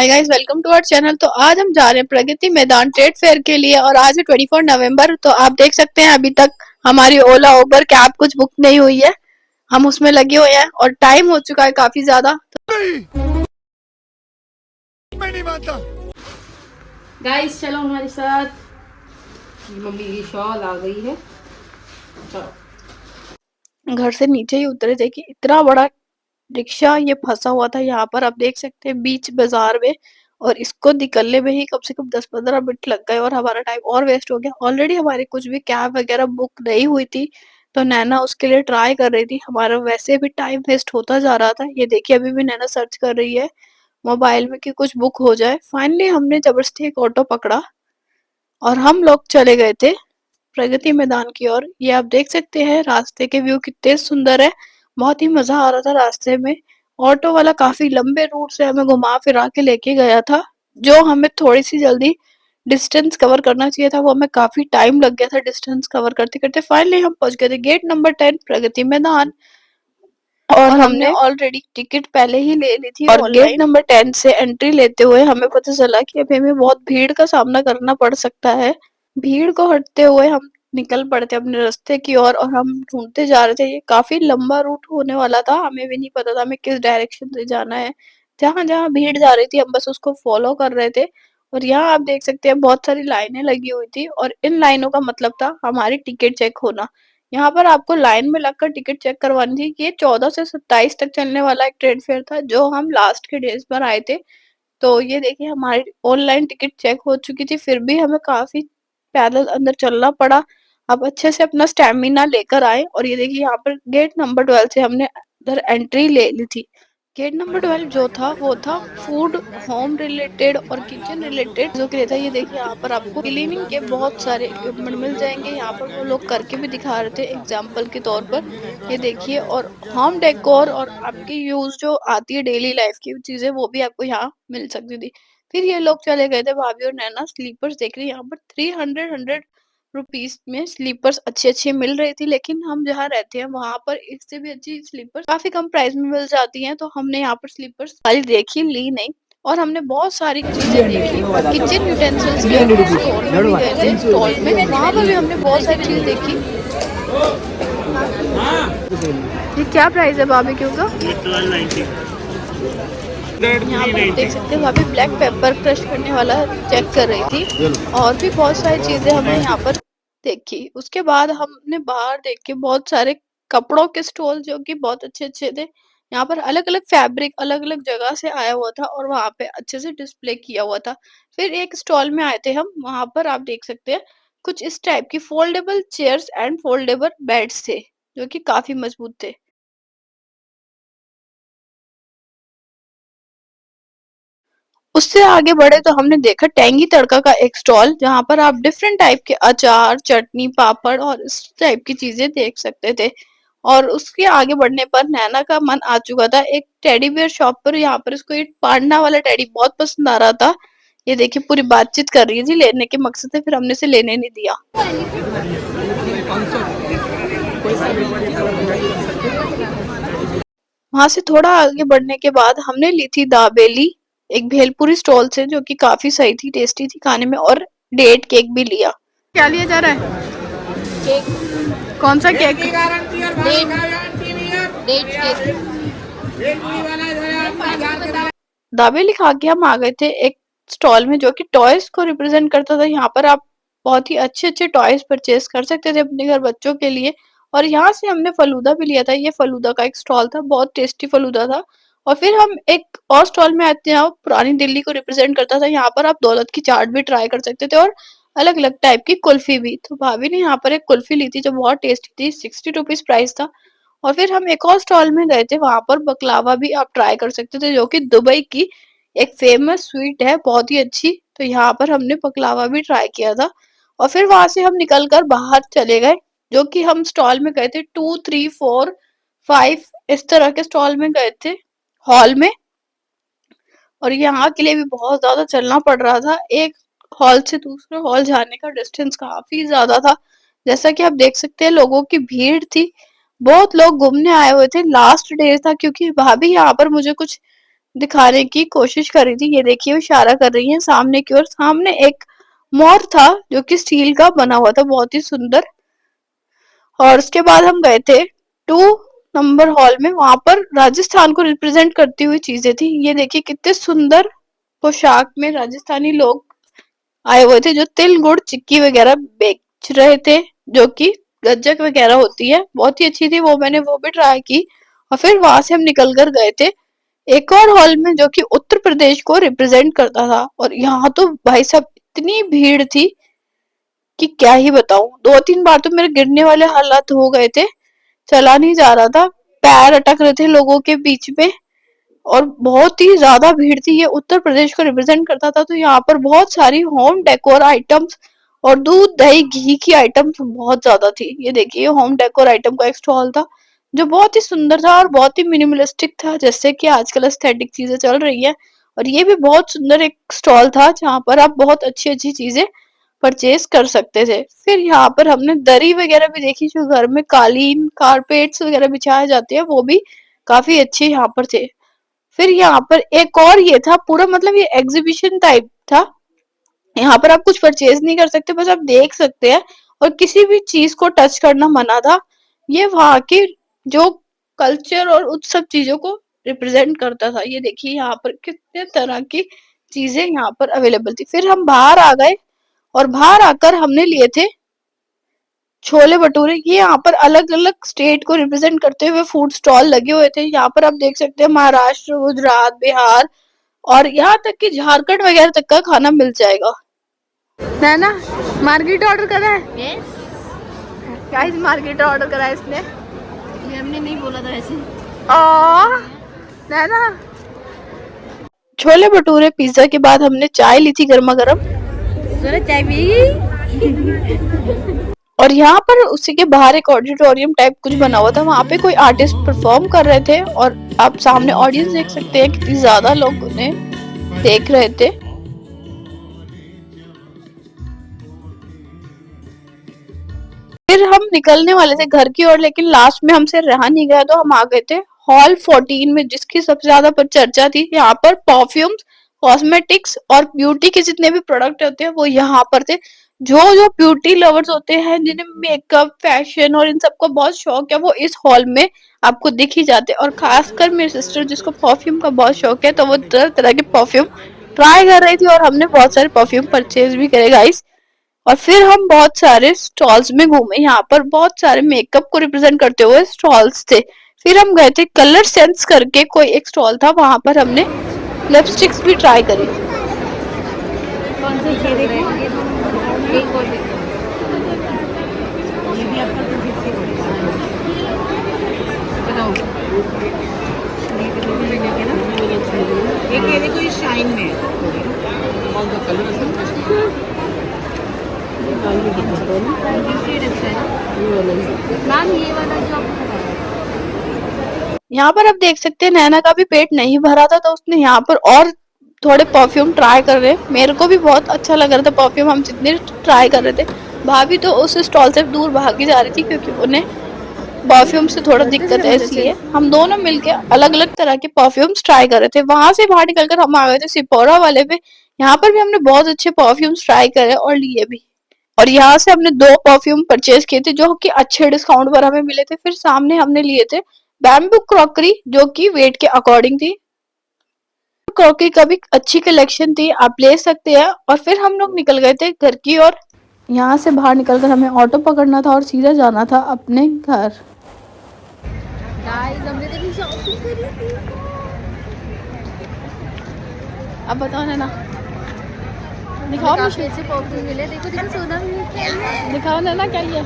Hi guys, welcome to our channel. तो आज हम जा रहे हैं प्रगति मैदान ट्रेड फेयर के लिए और आज है 24 नवंबर। तो आप देख सकते हैं अभी तक हमारी ओला उबर कैब कुछ बुक नहीं हुई है। हम उसमें लगे हुए हैं और टाइम हो चुका है काफी ज्यादा। मैं नहीं मानता। गाइस चलो हमारे साथ। मम्मी की शॉल आ गई है। चलो घर से नीचे ही उतरे थे कि इतना बड़ा रिक्शा ये फंसा हुआ था यहाँ पर। आप देख सकते हैं बीच बाजार में, और इसको निकलने में ही कम से कम 10-15 मिनट लग गए और हमारा टाइम और वेस्ट हो गया। ऑलरेडी हमारी कुछ भी कैब वगैरह बुक नहीं हुई थी, तो नैना उसके लिए ट्राई कर रही थी। हमारा वैसे भी टाइम वेस्ट होता जा रहा था। ये देखिए अभी भी नैना सर्च कर रही है मोबाइल में कि कुछ बुक हो जाए। फाइनली हमने जबरदस्ती एक ऑटो पकड़ा और हम लोग चले गए थे प्रगति मैदान की ओर। ये आप देख सकते हैं रास्ते के व्यू कितने सुंदर है। बहुत ही मजा आ रहा था रास्ते में। ऑटो वाला काफी लंबे रूट से हमें घुमा फिरा के लेके गया था, जो हमें थोड़ी सी जल्दी डिस्टेंस कवर करना चाहिए था, वो हमें काफी टाइम लग गया था डिस्टेंस कवर करते करते। फाइनली हम पहुंच गए थे गेट नंबर 10 प्रगति मैदान। और हमने ऑलरेडी टिकट पहले ही ले ली थी और गेट नंबर 10 से एंट्री लेते हुए हमें पता चला कि अभी हमें बहुत भीड़ का सामना करना पड़ सकता है। भीड़ को हटते हुए हम निकल पड़े थे अपने रास्ते की ओर और हम ढूंढते जा रहे थे। ये काफी लंबा रूट होने वाला था, हमें भी नहीं पता था हमें किस डायरेक्शन से जाना है। जहां जहां भीड़ जा रही थी हम बस उसको फॉलो कर रहे थे। और यहाँ आप देख सकते हैं बहुत सारी लाइनें लगी हुई थी और इन लाइनों का मतलब था हमारी टिकट चेक होना। यहाँ पर आपको लाइन में लगकर टिकट चेक करवानी थी। ये 14 से 27 तक चलने वाला एक ट्रेड फेयर था जो हम लास्ट के डेज पर आए थे। तो ये देखिए हमारी ऑनलाइन टिकट चेक हो चुकी थी, फिर भी हमें काफी पैदल अंदर चलना पड़ा। अब अच्छे से अपना स्टेमिना लेकर आए और ये देखिए यहाँ पर गेट नंबर 12 से हमने इधर एंट्री ले ली थी। गेट नंबर 12 जो था वो था फूड, होम रिलेटेड और किचन रिलेटेड जो के लिए था। ये देखिए यहाँ पर आपको क्लीनिंग के बहुत सारे इक्विपमेंट मिल जाएंगे। यहाँ पर वो लोग करके भी दिखा रहे थे एग्जाम्पल के तौर पर। ये देखिए, और होम डेकोर और आपकी यूज जो आती है डेली लाइफ की चीजें वो भी आपको यहाँ मिल सकती थी। फिर ये लोग चले गए थे भाभी और नैना स्लीपर्स देख रही। यहाँ पर 300 रुपीस में स्लीपर्स अच्छी अच्छी मिल रही थी, लेकिन हम जहाँ रहते हैं वहां पर इससे भी अच्छी स्लीपर्स काफी कम प्राइस में मिल जाती हैं। तो हमने यहाँ पर स्लीपर्स खाली देखी, ली नहीं। और हमने बहुत सारी चीजें देखी और किचन यूटेंसिल्स के स्टोर में भी गए थे, स्टॉल में वहां पर भी हमने बहुत सारी चीजें देखी। ये क्या प्राइस है बारबेक्यू का? यहाँ पर आप देख सकते हैं वहाँ पे ब्लैक पेपर क्रश करने वाला चेक कर रही थी और भी बहुत सारी चीजें हमने यहाँ पर देखी। उसके बाद हमने बाहर देख के बहुत सारे कपड़ों के स्टॉल जो कि बहुत अच्छे अच्छे थे। यहाँ पर अलग अलग फैब्रिक अलग अलग जगह से आया हुआ था और वहाँ पे अच्छे से डिस्प्ले किया हुआ था। फिर एक स्टॉल में आए थे हम, वहां पर आप देख सकते हैं कुछ इस टाइप की foldable chairs and foldable beds थे जो कि काफी मजबूत थे। उससे आगे बढ़े तो हमने देखा टेंगी तड़का का एक स्टॉल, जहाँ पर आप डिफरेंट टाइप के अचार, चटनी, पापड़ और इस टाइप की चीजें देख सकते थे। और उसके आगे बढ़ने पर नैना का मन आ चुका था एक टेडी बियर शॉप पर। यहाँ पर इसको एक पांडा वाला टेडी बहुत पसंद आ रहा था। ये देखिए पूरी बातचीत कर रही थी लेने के मकसद से, फिर हमने इसे लेने नहीं दिया। वहां से थोड़ा आगे बढ़ने के बाद हमने ली थी दाबेली एक भेलपुरी स्टॉल से, जो कि काफी सही थी, टेस्टी थी खाने में। और डेट केक भी लिया। क्या लिया जा रहा है? केक। कौन सा केक? Date cake. दाबेली खा के हम आ गए थे एक स्टॉल में जो कि टॉयज को रिप्रेजेंट करता था। यहाँ पर आप बहुत ही अच्छे अच्छे टॉयज परचेज कर सकते थे अपने घर बच्चों के लिए। और यहाँ से हमने फलूदा भी लिया था। ये फलूदा का एक स्टॉल था, बहुत टेस्टी फलूदा था। और फिर हम एक और स्टॉल में आते हैं, पुरानी दिल्ली को रिप्रेजेंट करता था। यहाँ पर आप दौलत की चाट भी ट्राई कर सकते थे और अलग अलग टाइप की कुल्फी भी। तो भाभी ने यहाँ पर एक कुल्फी ली थी जो बहुत टेस्टी थी, 60 रुपीज प्राइस था। और फिर हम एक और स्टॉल में गए थे, वहां पर बकलावा भी आप ट्राई कर सकते थे जो कि दुबई की एक फेमस स्वीट है, बहुत ही अच्छी। तो यहाँ पर हमने बकलावा भी ट्राई किया था। और फिर वहां से हम निकल कर बाहर चले गए, जो कि हम स्टॉल में गए थे 2, 3, 4, 5 इस तरह के स्टॉल में गए थे हॉल में। और यहाँ के लिए भी बहुत ज्यादा चलना पड़ रहा था। एक हॉल से दूसरे हॉल जाने का डिस्टेंस काफी ज्यादा था। जैसा कि आप देख सकते हैं लोगों की भीड़ थी, बहुत लोग घूमने आए हुए थे। लास्ट डे था क्योंकि भाभी यहाँ पर मुझे कुछ दिखाने की कोशिश कर रही थी। ये देखिए वो इशारा कर रही है सामने की ओर। सामने एक मोर था जो कि स्टील का बना हुआ था, बहुत ही सुंदर। और उसके बाद हम गए थे 2 नंबर हॉल में। वहां पर राजस्थान को रिप्रेजेंट करती हुई चीजें थी। ये देखिए कितने सुंदर पोशाक में राजस्थानी लोग आए हुए थे जो तिल गुड़ चिक्की वगैरह बेच रहे थे, जो कि गज्जक वगैरह होती है, बहुत ही अच्छी थी वो। मैंने वो भी ट्राई की। और फिर वहां से हम निकल कर गए थे एक और हॉल में जो कि उत्तर प्रदेश को रिप्रेजेंट करता था। और यहाँ तो भाई साहब इतनी भीड़ थी कि क्या ही बताऊं। 2-3 बार तो मेरे गिरने वाले हालात हो गए थे, चला नहीं जा रहा था, पैर अटक रहे थे लोगों के बीच में। और बहुत ही ज्यादा भीड़ थी। ये उत्तर प्रदेश को रिप्रेजेंट करता था, तो यहाँ पर बहुत सारी होम डेकोर आइटम्स और दूध दही घी की आइटम्स बहुत ज्यादा थी। ये देखिए होम डेकोर आइटम का एक स्टॉल था जो बहुत ही सुंदर था और बहुत ही मिनिमलिस्टिक था, जैसे कि आजकल एस्थेटिक चीजें चल रही है। और ये भी बहुत सुंदर एक स्टॉल था जहाँ पर आप बहुत अच्छी अच्छी चीजें परचेज कर सकते थे। फिर यहाँ पर हमने दरी वगैरह भी देखी, जो घर में कालीन कारपेट्स वगैरह बिछाए जाते हैं, वो भी काफी अच्छे यहाँ पर थे। फिर यहाँ पर एक और ये था पूरा, मतलब ये एग्जीबिशन टाइप था। यहाँ पर आप कुछ परचेज नहीं कर सकते, बस आप देख सकते हैं। और किसी भी चीज को टच करना मना था। ये वहाँ के जो कल्चर और उन सब चीजों को रिप्रेजेंट करता था। ये देखिए यहाँ पर कितने तरह की चीजें यहाँ पर अवेलेबल थी। फिर हम बाहर आ गए और बाहर आकर हमने लिए थे छोले भटूरे। ये यहाँ पर अलग अलग स्टेट को रिप्रेजेंट करते हुए फूड स्टॉल लगे हुए थे। यहाँ पर आप देख सकते हैं महाराष्ट्र, गुजरात, बिहार और यहाँ तक कि झारखंड वगैरह तक का खाना मिल जाएगा। है ना, मार्केट ऑर्डर करा है। यस, गाइस मार्केट ऑर्डर करा है इसने। ये हमने नहीं बोला था ऐसे। है ना। छोले भटूरे पिज्जा के बाद हमने चाय ली थी गर्मा गर्म। चाय पी। और यहाँ पर उसी के बाहर एक ऑडिटोरियम टाइप कुछ बना हुआ था, वहां पे कोई आर्टिस्ट परफॉर्म कर रहे थे। और आप सामने ऑडियंस देख सकते हैं कितनी ज्यादा लोग उन्हें देख रहे थे। फिर हम निकलने वाले थे घर की ओर, लेकिन लास्ट में हमसे रहा नहीं गया, तो हम आ गए थे हॉल 14 में, जिसकी सबसे ज्यादा पर चर्चा थी। यहाँ पर परफ्यूम्स, कॉस्मेटिक्स और ब्यूटी के जितने भी प्रोडक्ट होते हैं वो यहाँ पर थे। जो जो ब्यूटी लवर्स होते हैं, जिन्हें मेकअप फैशन और इन सबको बहुत शौक है, वो इस हॉल में आपको दिख ही जाते हैं। और खासकर मेरी सिस्टर जिसको परफ्यूम का बहुत शौक है, तो वो तरह तरह के परफ्यूम ट्राई कर रही थी और हमने बहुत सारे परफ्यूम परचेज भी करे गाइस। और फिर हम बहुत सारे स्टॉल्स में घूमे। यहाँ पर बहुत सारे मेकअप को रिप्रेजेंट करते हुए स्टॉल्स थे। फिर हम गए थे कलर सेंस करके कोई एक स्टॉल था, वहां पर हमने लिपस्टिक्स भी ट्राई करी। कौन से शेड है? एक और देखो। ये भी आपका 250 पड़ेगा। बताओ। ये तो भी लेंगे ना, एक ये देखो, ये शाइन में है। कौन सा कलर है? शेड अच्छा है ना मैम, ये वाला जो आपको यहाँ पर आप देख सकते हैं नैना का भी पेट नहीं भरा था, तो उसने यहाँ पर और थोड़े परफ्यूम ट्राई कर रहे। मेरे को भी बहुत अच्छा लग रहा था परफ्यूम, हम जितने ट्राई कर रहे थे। भाभी तो उस स्टॉल से दूर भागी जा रही थी क्योंकि उन्हें परफ्यूम से थोड़ा दिक्कत है, इसलिए हम दोनों मिलके अलग अलग तरह के परफ्यूम्स ट्राई कर रहे थे। वहां से बाहर निकलकर हम आ गए थे सिपोरा वाले पे। यहाँ पर भी हमने बहुत अच्छे परफ्यूम्स ट्राई करे और लिए भी। और यहाँ से हमने 2 परफ्यूम परचेज किए थे जो कि अच्छे डिस्काउंट पर हमें मिले थे। फिर सामने हमने लिए थे बैम्बू क्रॉकरी, जो कि वेट के अकॉर्डिंग थी। क्रॉकरी का भी अच्छी कलेक्शन थी, आप ले सकते हैं। और फिर हम लोग निकल गए थे घर की और यहाँ से बाहर निकलकर हमें ऑटो पकड़ना था और सीधा जाना था अपने घर। गाइस, हमने तो भी शॉपिंग करी थी। अब बताओ ना, दिखाओ, काफी अच्छे परफ्यूम मिले। देखो देखो, सोना भी दिखाओ ना क्या लिया।